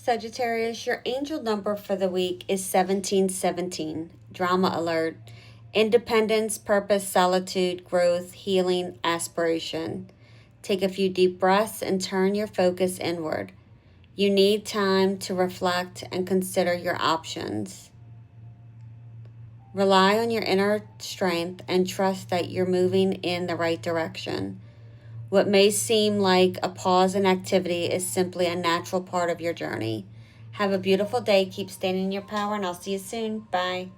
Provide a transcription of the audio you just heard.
Sagittarius, your angel number for the week is 1717. Drama alert. Independence, purpose, solitude, growth, healing, aspiration. Take a few deep breaths and turn your focus inward. You need time to reflect and consider your options. Rely on your inner strength and trust that you're moving in the right direction. What may seem like a pause in activity is simply a natural part of your journey. Have a beautiful day. Keep standing in your power, and I'll see you soon. Bye.